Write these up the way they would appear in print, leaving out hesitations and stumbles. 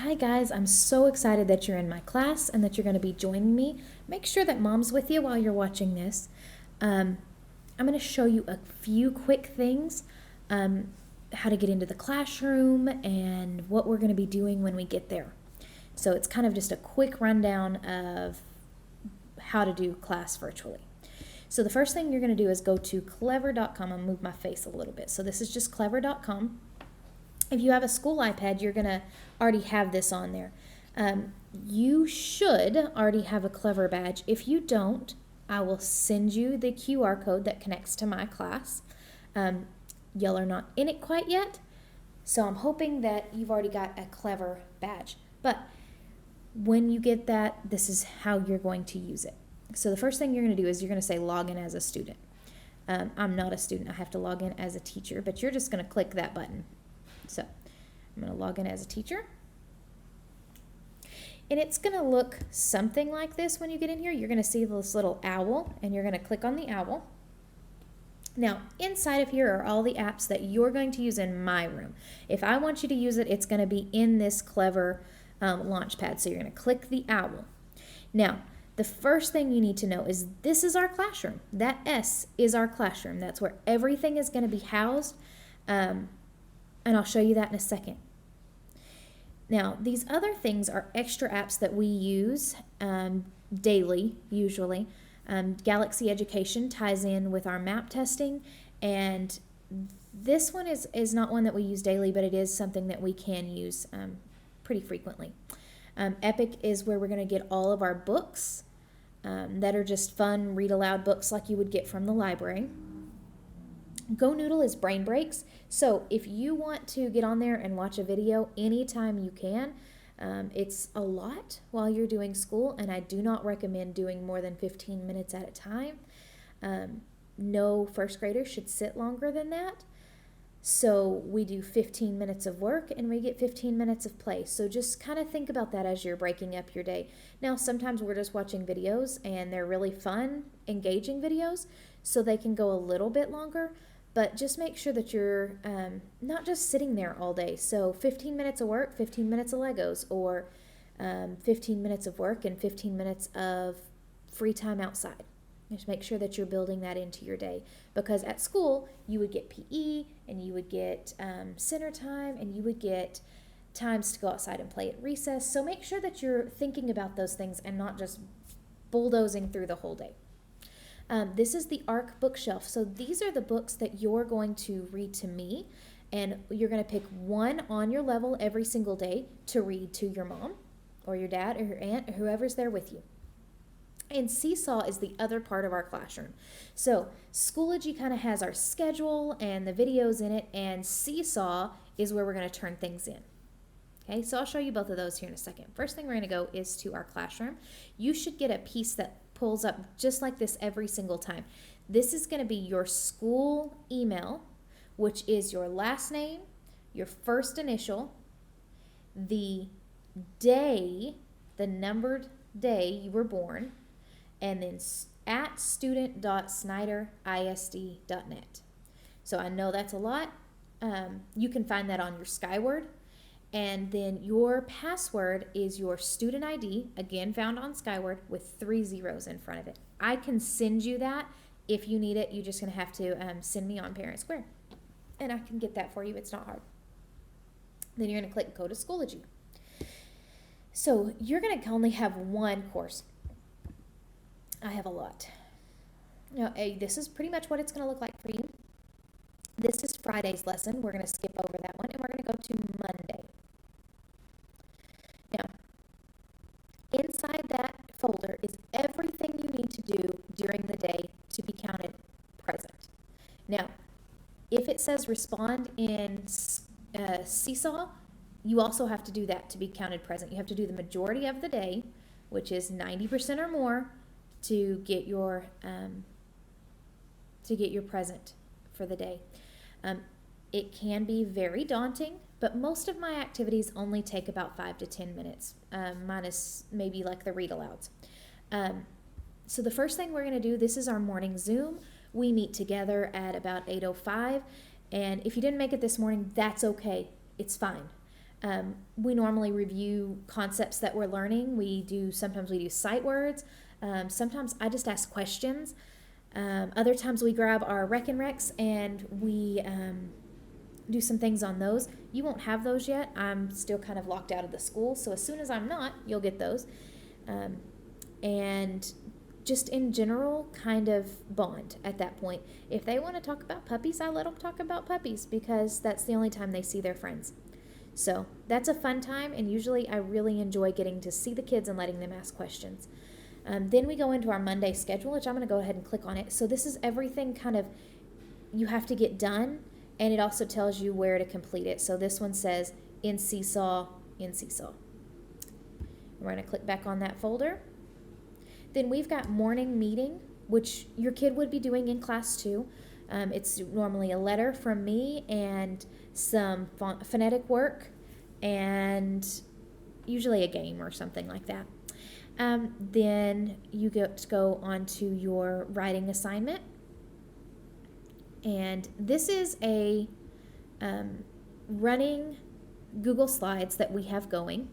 Hi guys, I'm so excited that you're in my class and that you're going to be joining me. Make sure that mom's with you while you're watching this. I'm going to show you a few quick things, how to get into the classroom and what we're going to be doing when we get there. So it's kind of just a quick rundown of how to do class virtually. So the first thing you're going to do is go to clever.com. I'll move my face a little bit. So this is just clever.com. If you have a school iPad, you're going to already have this on there. You should already have a Clever badge. If you don't, I will send you the QR code that connects to my class. Y'all are not in it quite yet, so I'm hoping that you've already got a Clever badge. But when you get that, this is how you're going to use it. So the first thing you're going to do is you're going to say log in as a student. I'm not a student. I have to log in as a teacher, but you're just going to click that button. So I'm going to log in as a teacher. And it's going to look something like this when you get in here. You're going to see this little owl, and you're going to click on the owl. Now, inside of here are all the apps that you're going to use in my room. If I want you to use it, it's going to be in this Clever Launchpad. So you're going to click the owl. Now, the first thing you need to know is this is our classroom. That S is our classroom. That's where everything is going to be housed. And I'll show you that in a second. Now, these other things are extra apps that we use daily, usually. Galaxy Education ties in with our map testing, and this one is not one that we use daily, but it is something that we can use pretty frequently. Epic is where we're going to get all of our books that are just fun, read-aloud books like you would get from the library. Go Noodle is brain breaks. So if you want to get on there and watch a video anytime you can, it's a lot while you're doing school, and I do not recommend doing more than 15 minutes at a time. No first grader should sit longer than that. So we do 15 minutes of work and we get 15 minutes of play. So just kind of think about that as you're breaking up your day. Now, sometimes we're just watching videos and they're really fun, engaging videos, so they can go a little bit longer. But just make sure that you're not just sitting there all day. So 15 minutes of work, 15 minutes of Legos, or 15 minutes of work and 15 minutes of free time outside. Just make sure that you're building that into your day. Because at school, you would get PE, and you would get center time, and you would get times to go outside and play at recess. So make sure that you're thinking about those things and not just bulldozing through the whole day. This is the ARC bookshelf. So these are the books that you're going to read to me, and you're going to pick one on your level every single day to read to your mom or your dad or your aunt or whoever's there with you. And Seesaw is the other part of our classroom. So Schoology kind of has our schedule and the videos in it, and Seesaw is where we're going to turn things in. Okay, so I'll show you both of those here in a second. First thing we're going to go is to our classroom. You should get a piece that pulls up just like this every single time. This is going to be your school email, which is your last name, your first initial, the day, the numbered day you were born, and then at student.snyderisd.net. So I know that's a lot. You can find that on your Skyward. And then your password is your student ID, again found on Skyward, with 3 zeros in front of it. I can send you that if you need it. You're just going to have to send me on Parent Square, and I can get that for you. It's not hard. Then you're going to click Go to Schoology. So you're going to only have one course. I have a lot. Now, this is pretty much what it's going to look like for you. This is Friday's lesson. We're going to skip over that one, and we're going to go to Monday. Now, inside that folder is everything you need to do during the day to be counted present. Now, if it says respond in Seesaw, you also have to do that to be counted present. You have to do the majority of the day, which is 90% or more, to get your present for the day. It can be very daunting, but most of my activities only take about 5 to 10 minutes, minus maybe like the read-alouds. So the first thing we're going to do, this is our morning Zoom. We meet together at about 8:05, and if you didn't make it this morning, that's okay. It's fine. We normally review concepts that we're learning. Sometimes we do sight words. Sometimes I just ask questions. Other times we grab our Rec and Recs and we do some things on those. You won't have those yet. I'm still kind of locked out of the school, so as soon as I'm not, you'll get those. And just in general, kind of bond at that point. If they want to talk about puppies, I let them talk about puppies because that's the only time they see their friends. So that's a fun time, and usually I really enjoy getting to see the kids and letting them ask questions. Then we go into our Monday schedule, which I'm going to go ahead and click on it. So this is everything kind of you have to get done, and it also tells you where to complete it. So this one says in Seesaw, in Seesaw. We're going to click back on that folder. Then we've got morning meeting, which your kid would be doing in class too. It's normally a letter from me and some phonetic work and usually a game or something like that. Then you get to go on to your writing assignment. And this is a running Google Slides that we have going.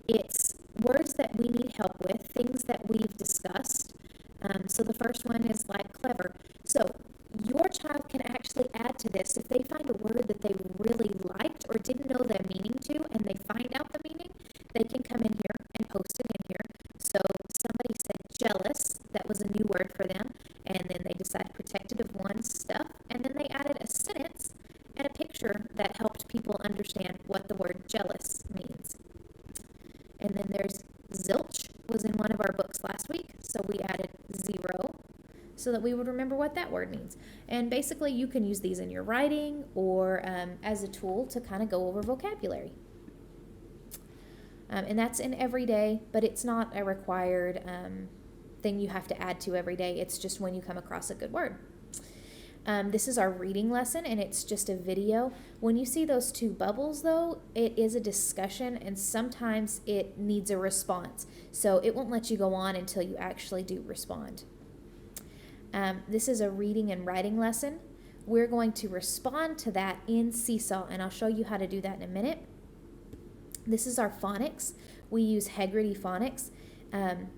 It's words that we need help with, things that we've discussed. So the first one is like clever. So your child can actually add to this if they find a word that they really liked or didn't know the meaning to, and they find out the meaning, they can come in here and post it in here. So somebody said jealous, that was a new word for them, and then they decided protected of one's stuff, and then they added a sentence and a picture that helped people understand what the word jealous means. And then there's zilch, was in one of our books last week, so we added 0 so that we would remember what that word means. And basically you can use these in your writing or as a tool to kind of go over vocabulary. And that's in every day, but it's not a required thing you have to add to every day. It's just when you come across a good word. This is our reading lesson, and it's just a video. When you see those two bubbles, though, it is a discussion, and sometimes it needs a response. So it won't let you go on until you actually do respond. This is a reading and writing lesson. We're going to respond to that in Seesaw, and I'll show you how to do that in a minute. This is our phonics. We use Heggerty Phonics.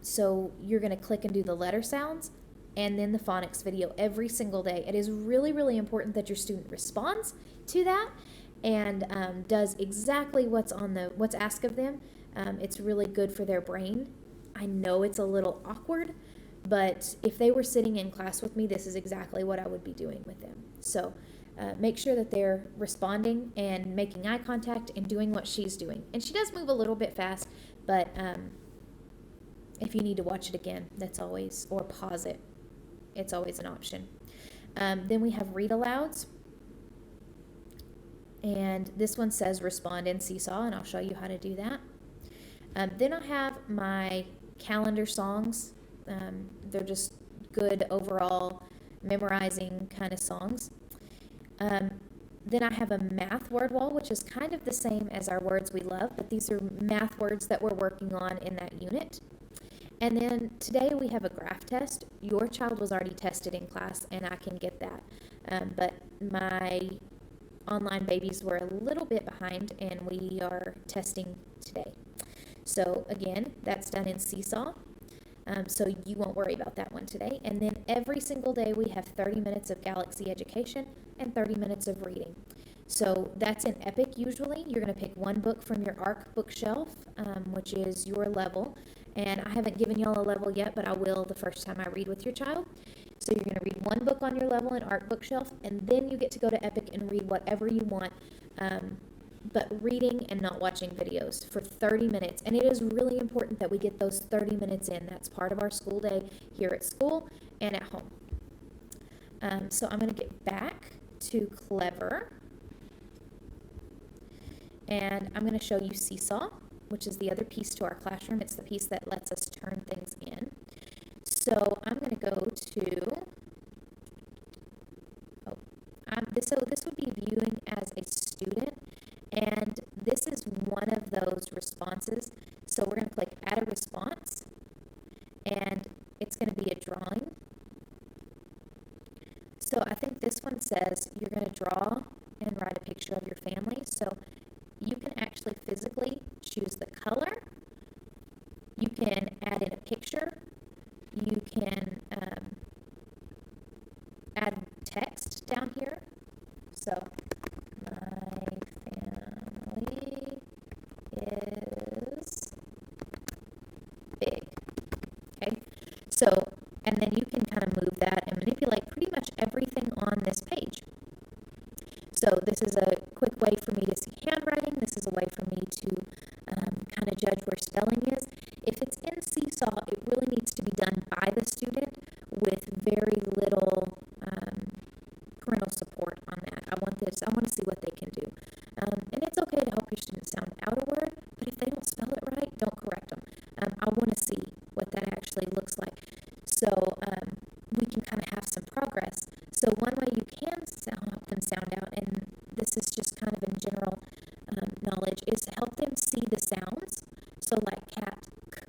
So you're going to click and do the letter sounds and then the phonics video every single day. It is really, really important that your student responds to that and does exactly what's asked of them. It's really good for their brain. I know it's a little awkward, but if they were sitting in class with me, this is exactly what I would be doing with them. So make sure that they're responding and making eye contact and doing what she's doing. And she does move a little bit fast, but if you need to watch it again, that's always, or pause it, it's always an option. Then we have read alouds. And this one says respond in Seesaw, and I'll show you how to do that. Then I have my calendar songs. They're just good overall memorizing kind of songs. Then I have a math word wall, which is kind of the same as our words we love, but these are math words that we're working on in that unit. And then today we have a graph test. Your child was already tested in class, and I can get that. But my online babies were a little bit behind, and we are testing today. So again, that's done in Seesaw. So you won't worry about that one today. And then every single day we have 30 minutes of Galaxy Education and 30 minutes of reading. So that's in Epic usually. You're going to pick one book from your ARC bookshelf, which is your level. And I haven't given y'all a level yet, but I will the first time I read with your child. So you're going to read one book on your level in ARC bookshelf, and then you get to go to Epic and read whatever you want. But reading and not watching videos for 30 minutes. And it is really important that we get those 30 minutes in. That's part of our school day here at school and at home. So I'm going to get back to Clever. And I'm going to show you Seesaw, which is the other piece to our classroom. It's the piece that lets us turn things in. So I'm going to go to, this would be viewing as a student. And this is one of those responses. So we're going to click add a response, and it's going to be a drawing. So I think this one says you're going to draw and write a picture of your family. So you can actually physically choose the color. You can add in a picture. You can add text down here. So, my family is big. Okay, so, and then you can kind of move that and manipulate pretty much everything on this page. So this is a quick way for me to see handwriting. This is a way for me to kind of judge where spelling is. If it's in Seesaw, it really needs to be done by the student with very little parental support on that. I want to see what they can do. And it's okay to help your students sound out a word, but if they don't spell it right, don't correct them. I want to see what that actually looks like. So we can kind of have some progress. So one way you can help them sound out, and this is just kind of in general knowledge, is to help them see the sounds. So like cat, k,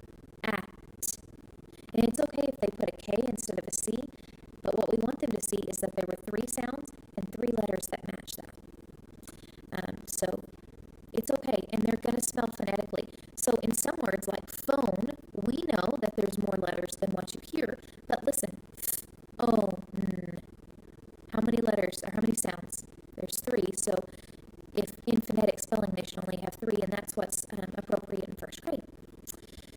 at. And it's okay if they put a K instead of a C, but what we want them to see is that there were 3 sounds and 3 letters that match that. So it's okay, and they're going to spell phonetically. So in some words like phone, we know that there's more letters than what you hear, but listen, oh, how many letters or how many sounds? There's 3, so if in phonetic spelling they should only have 3, and that's what's appropriate in first grade.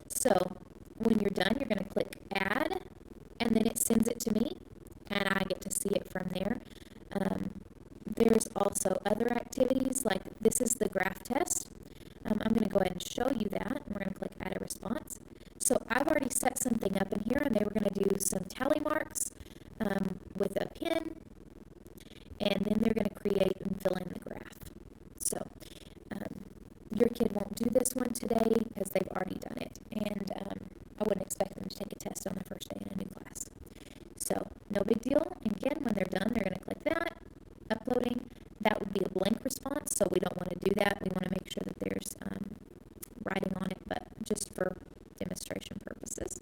So when you're done, you're going to click add, and then it sends it to me, and I get to see it from there. There's also other activities, like this is the graph test. I'm going to go ahead and show you that. We're going to click add a response. So I've already set something up in here, and they were going to do some tally marks with a pen, and then they're going to create and fill in the graph. So your kid won't do this one today because they've already done it, and I wouldn't expect them to take a test on their first day in a new class. So no big deal. Again, when they're done, they're going to click that, uploading. That would be a blank response, so we don't want to do that. We want to make sure that there's writing on it, but just for demonstration purposes.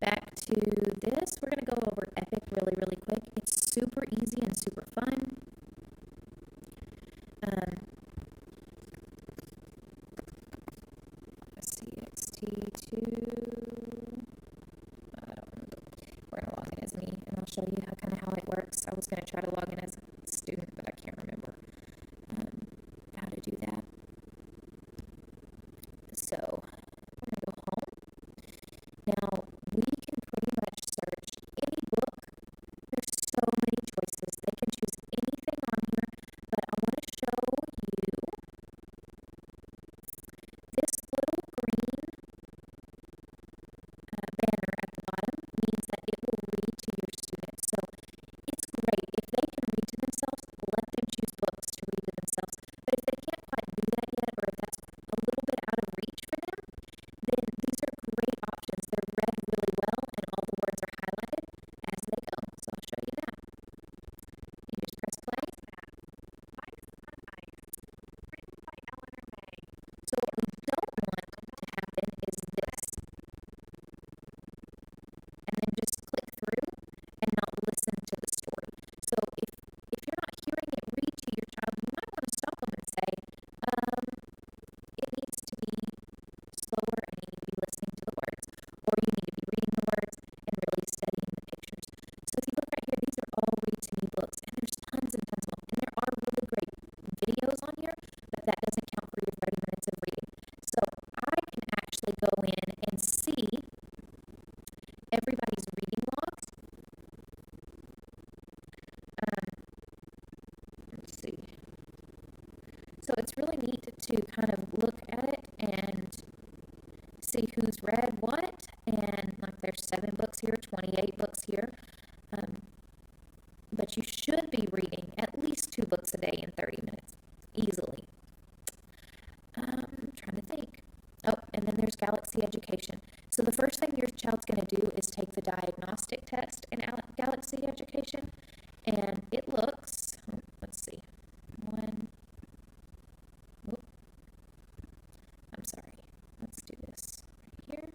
Back to this, we're going to go over Epic really, really quick. It's super easy and super fun. CXT2, I don't know. We're going to log in as me, and I'll show you how it works. I was going to try to log in as a student, but I can't remember how to do that. So I'm going to go home. Now, we can pretty much search any book. There's so many choices. They can choose anything on here, but I want to show you this little green banner at the bottom means that it will read to your students. So it's great. If they can read to themselves, let them choose books to read to themselves. But if they can't quite do that yet, or if that's a little bit out of reach for them, then these are great options. They're read really well, and all the words are highlighted as they go. So I'll show you that. You just press play. So what we don't want to happen is this, and then just click through and not listen to the story. So if you're not hearing it read to your child, you might want to stop them and say, it needs to be slower, and you need to be listening to the words, or you need to be reading the words and really studying the pictures. So if you look right here, these are all read to me books, and there's tons and tons of them, and there are really great videos on here, but that doesn't count for your 30 minutes of reading. So I can actually go in and see everybody's reading logs. Let's see. So it's really neat to kind of look at it and see who's read what, and like there's 7 books here, 28 books here, but you should be reading at least 2 books a day in 30 minutes, easily. I'm trying to think. Oh, and then there's Galaxy Education. So the first thing your child's going to do is take the diagnostic test in Galaxy Education, and it looks, let's see, I'm sorry, let's do this right here,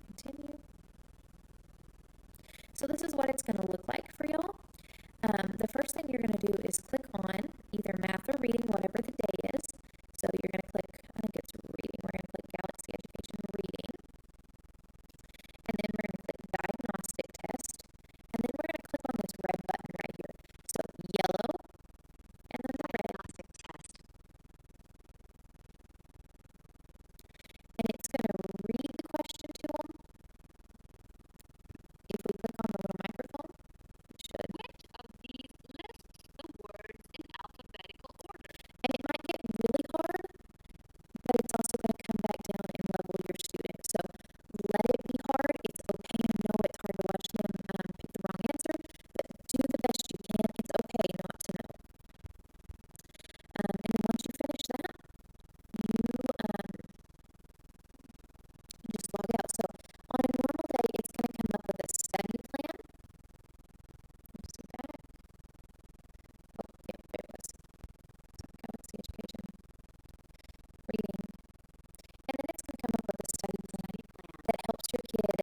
continue. So this is what it's going to look like for y'all. The first thing you're going to do is click on either math or reading, whatever the day is. So you're going to click your kid